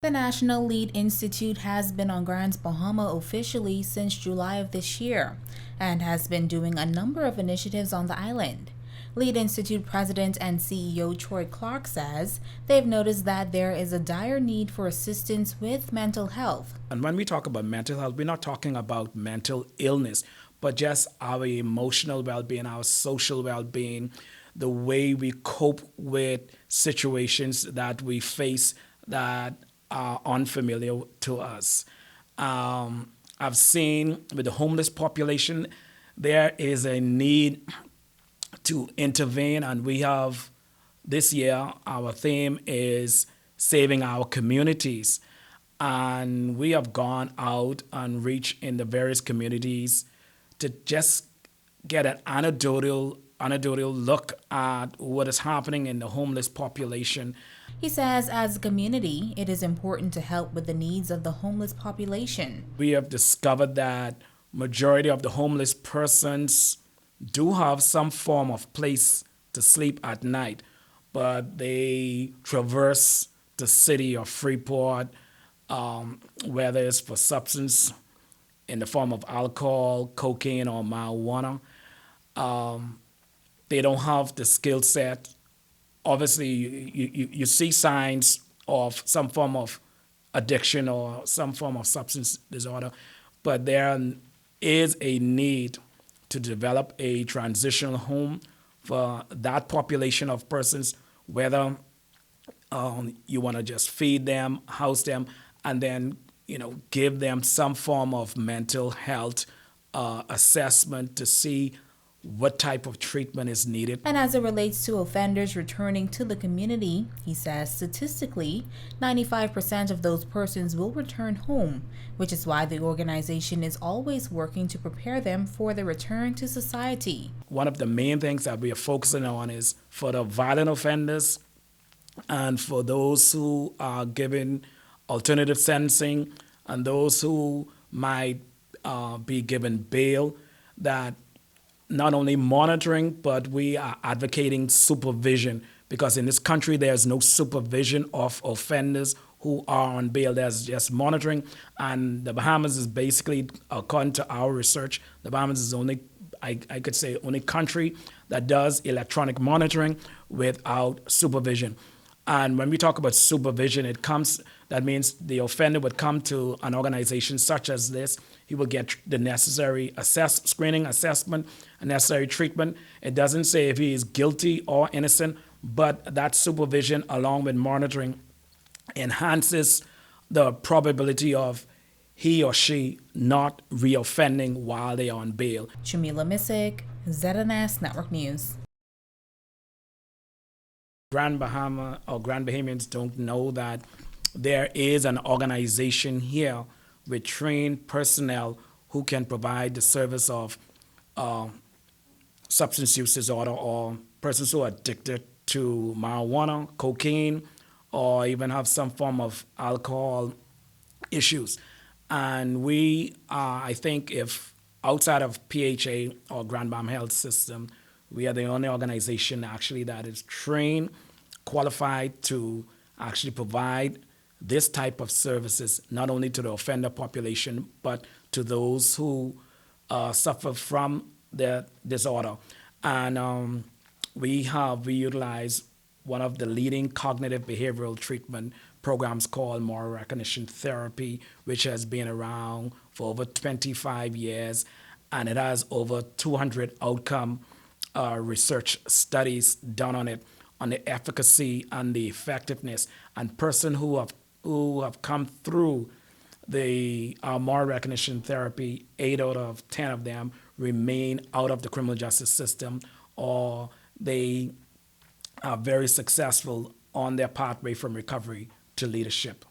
The National Lead Institute has been on Grants Bahama officially since July of this year and has been doing a number of initiatives on the island. Lead Institute President and CEO Troy Clark says they've noticed that there is a dire need for assistance with mental health. And when we talk about mental health, we're not talking about mental illness, but just our emotional well being, our social well being, the way we cope with situations that we face that are unfamiliar to us. I've seen with the homeless population, there is a need to intervene, and we have this year, our theme is saving our communities. And we have gone out and reached in the various communities to just get an anecdotal look at what is happening in the homeless population. He says, as a community, it is important to help with the needs of the homeless population. We have discovered that majority of the homeless persons do have some form of place to sleep at night, but they traverse the city of Freeport, whether it's for substance in the form of alcohol, cocaine, or marijuana. They don't have the skill set. Obviously, you see signs of some form of addiction or some form of substance disorder, but there is a need to develop a transitional home for that population of persons, whether you want to just feed them, house them, and then give them some form of mental health assessment to see what type of treatment is needed. And as it relates to offenders returning to the community, he says statistically, 95% of those persons will return home, which is why the organization is always working to prepare them for the return to society. One of the main things that we are focusing on is for the violent offenders and for those who are given alternative sentencing and those who might be given bail, that not only monitoring, but we are advocating supervision, because in this country there's no supervision of offenders who are on bail. There's just monitoring, and the Bahamas is basically, according to our research, the Bahamas is only, I could say, only country that does electronic monitoring without supervision. And when we talk about supervision, that means the offender would come to an organization such as this. He will get the necessary screening, assessment, and necessary treatment. It doesn't say if he is guilty or innocent, but that supervision, along with monitoring, enhances the probability of he or she not reoffending while they are on bail. Jamila Missick, ZNS Network News. Grand Bahama or Grand Bahamians don't know that there is an organization here with trained personnel who can provide the service of substance use disorder or persons who are addicted to marijuana, cocaine, or even have some form of alcohol issues. And we, I think, if outside of PHA or Grand Bahama Health System, we are the only organization actually that is trained, qualified to actually provide this type of services, not only to the offender population, but to those who suffer from the disorder. And we utilize one of the leading cognitive behavioral treatment programs called moral recognition therapy, which has been around for over 25 years, and it has over 200 outcome research studies done on it, on the efficacy and the effectiveness. And persons who have come through the moral recognition therapy, 8 out of 10 of them remain out of the criminal justice system, or they are very successful on their pathway from recovery to leadership.